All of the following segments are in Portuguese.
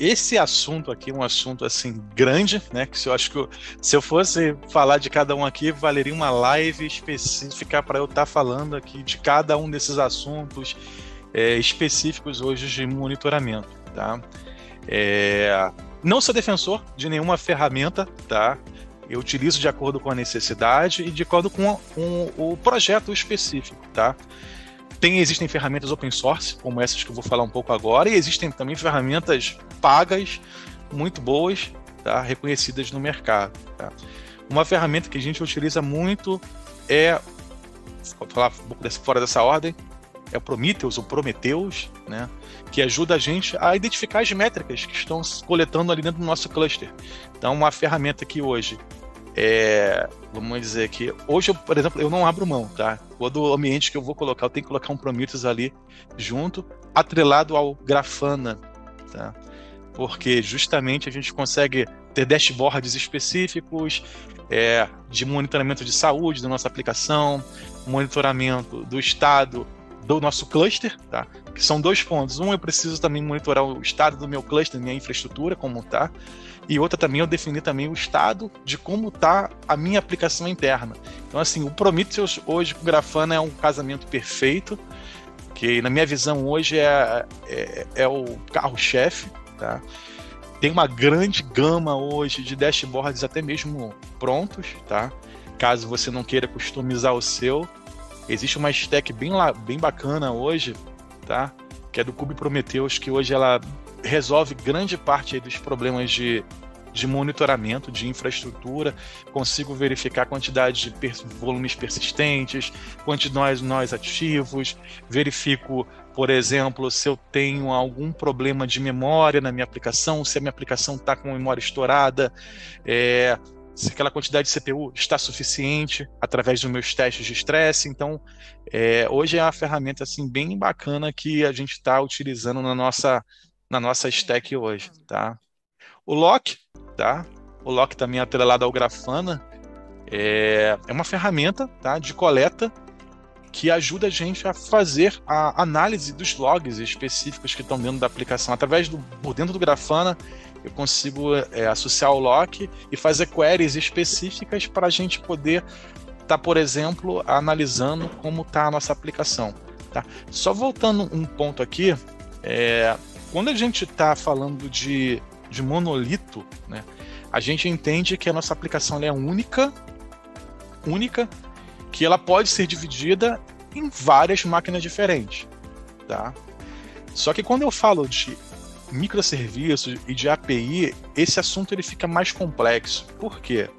esse assunto aqui é um assunto assim grande, né? Que eu acho que se eu fosse falar de cada um aqui, valeria uma live específica para eu estar falando aqui de cada um desses assuntos específicos hoje de monitoramento, tá? Não sou defensor de nenhuma ferramenta, tá? Eu utilizo de acordo com a necessidade e de acordo com o projeto específico, tá? Existem ferramentas open source, como essas que eu vou falar um pouco agora, e existem também ferramentas pagas, muito boas, tá? Reconhecidas no mercado, tá? Uma ferramenta que a gente utiliza muito vou falar um pouco fora dessa ordem, é o Prometheus, ou Prometheus, né? Que ajuda a gente a identificar as métricas que estão se coletando ali dentro do nosso cluster. Então, uma ferramenta que hoje vamos dizer que hoje, por exemplo, eu não abro mão, tá? Todo ambiente que eu vou colocar, eu tenho que colocar um Prometheus ali junto, atrelado ao Grafana, tá? Porque justamente a gente consegue ter dashboards específicos de monitoramento de saúde da nossa aplicação, monitoramento do estado do nosso cluster, tá? Que são dois pontos. Um, eu preciso também monitorar o estado do meu cluster, da minha infraestrutura, como tá. E outra também, eu definir também o estado de como está a minha aplicação interna. Então, assim, o Prometheus hoje com o Grafana é um casamento perfeito, que na minha visão hoje é o carro-chefe, tá? Tem uma grande gama hoje de dashboards até mesmo prontos, tá? Caso você não queira customizar o seu, existe uma stack bem bacana hoje, tá? Que é do Kubernetes, que hoje ela resolve grande parte aí dos problemas de monitoramento, de infraestrutura. Consigo verificar a quantidade de volumes persistentes, quantidade de nós ativos, verifico, por exemplo, se eu tenho algum problema de memória na minha aplicação, se a minha aplicação está com memória estourada, se aquela quantidade de CPU está suficiente através dos meus testes de estresse. Então, hoje é uma ferramenta assim, bem bacana que a gente está utilizando na nossa stack hoje, tá? O Lock, tá? O Lock também é atrelado ao Grafana, é uma ferramenta, tá, de coleta que ajuda a gente a fazer a análise dos logs específicos que estão dentro da aplicação. Por dentro do Grafana, eu consigo associar o Lock e fazer queries específicas para a gente poder estar, por exemplo, analisando como está a nossa aplicação, tá? Só voltando um ponto aqui, quando a gente está falando de monolito, né, a gente entende que a nossa aplicação ela é única, que ela pode ser dividida em várias máquinas diferentes, tá? Só que quando eu falo de microserviços e de API, esse assunto ele fica mais complexo. Por quê?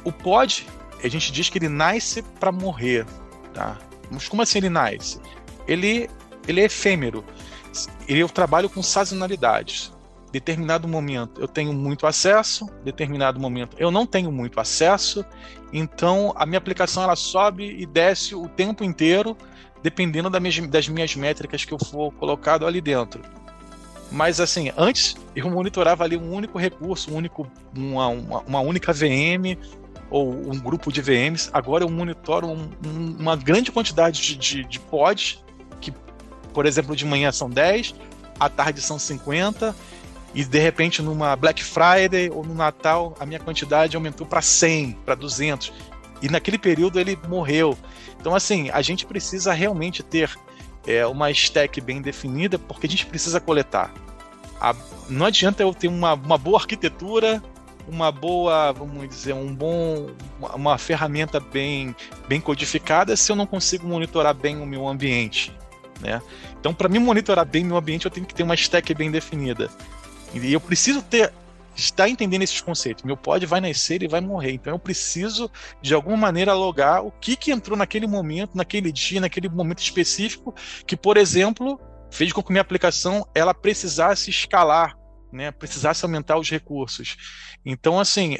O pod, a gente diz que ele nasce para morrer, tá? Mas como assim ele nasce? Ele é efêmero. Eu trabalho com sazonalidades. Determinado momento eu tenho muito acesso, determinado momento eu não tenho muito acesso, então a minha aplicação ela sobe e desce o tempo inteiro, dependendo das minhas métricas que eu for colocado ali dentro. Mas assim, antes eu monitorava ali um único recurso, uma única VM ou um grupo de VMs. Agora eu monitoro uma grande quantidade de pods, que, por exemplo, de manhã são 10, à tarde são 50, e de repente numa Black Friday ou no Natal a minha quantidade aumentou para 100, para 200, e naquele período ele morreu. Então assim, a gente precisa realmente ter uma stack bem definida, porque a gente precisa coletar. Não adianta eu ter uma boa arquitetura, uma boa, vamos dizer, uma ferramenta bem codificada, se eu não consigo monitorar bem o meu ambiente, né? Então, para mim monitorar bem o meu ambiente, eu tenho que ter uma stack bem definida. E eu preciso estar entendendo esses conceitos. Meu pod vai nascer e vai morrer. Então eu preciso, de alguma maneira, logar o que entrou naquele momento, naquele dia, naquele momento específico, que, por exemplo, fez com que minha aplicação ela precisasse escalar, né? Precisasse aumentar os recursos. Então, assim,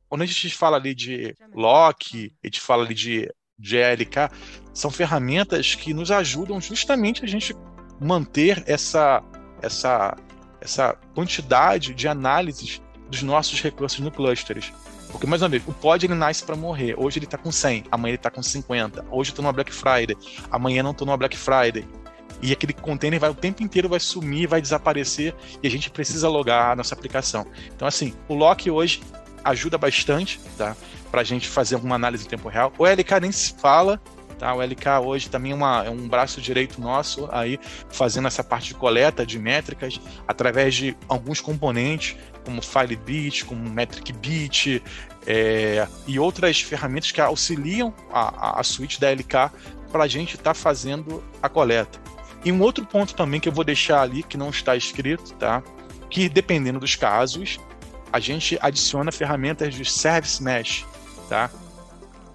quando a gente fala ali de lock, a gente fala ali de ELK, são ferramentas que nos ajudam justamente a gente manter essa quantidade de análises dos nossos recursos no clusters. Porque, mais uma vez, o pod ele nasce para morrer. Hoje ele está com 100, amanhã ele está com 50. Hoje eu estou numa Black Friday, amanhã não estou numa Black Friday. e aquele container vai o tempo inteiro vai sumir, vai desaparecer e a gente precisa logar a nossa aplicação. Então, assim, o lock hoje ajuda bastante, tá? Para a gente fazer alguma análise em tempo real. O LK nem se fala, tá? O LK hoje também é um braço direito nosso aí, fazendo essa parte de coleta de métricas através de alguns componentes, como FileBit, como MetricBit, e outras ferramentas que auxiliam a suíte da LK para a gente estar fazendo a coleta. E um outro ponto também que eu vou deixar ali, que não está escrito, tá? Que dependendo dos casos, a gente adiciona ferramentas de Service Mesh, tá?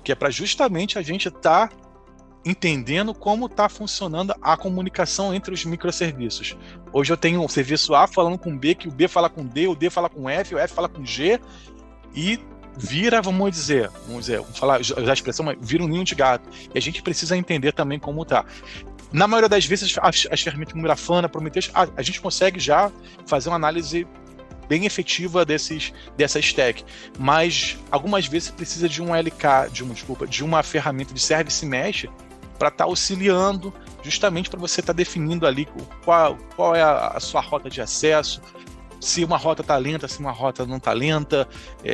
Que é para justamente a gente estar entendendo como está funcionando a comunicação entre os microserviços. Hoje eu tenho o serviço A falando com B, que o B fala com D, o D fala com F, o F fala com G, e vira, vamos falar, usar a expressão, mas vira um ninho de gato. E a gente precisa entender também como está. Na maioria das vezes, as ferramentas como Grafana, Prometheus, a gente consegue já fazer uma análise bem efetiva dessa stack, mas algumas vezes precisa de um LK, de uma ferramenta de Service Mesh para estar auxiliando, justamente para você estar definindo ali qual é a sua rota de acesso, se uma rota está lenta, se uma rota não está lenta,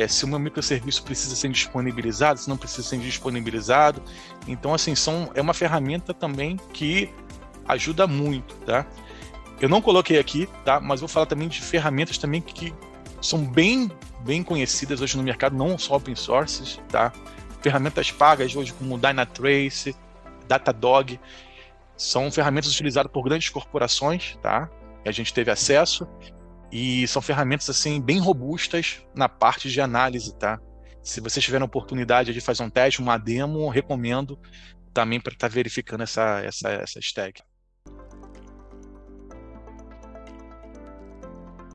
se o meu microserviço precisa ser disponibilizado, se não precisa ser disponibilizado. Então, assim, é uma ferramenta também que ajuda muito, tá? Eu não coloquei aqui, tá? Mas vou falar também de ferramentas também que são bem conhecidas hoje no mercado, não só open sources, tá? Ferramentas pagas hoje como Dynatrace, Datadog, são ferramentas utilizadas por grandes corporações, tá? E a gente teve acesso, e são ferramentas assim bem robustas na parte de análise, tá? Se vocês tiverem a oportunidade de fazer um teste, uma demo, recomendo também para estar verificando essa stack.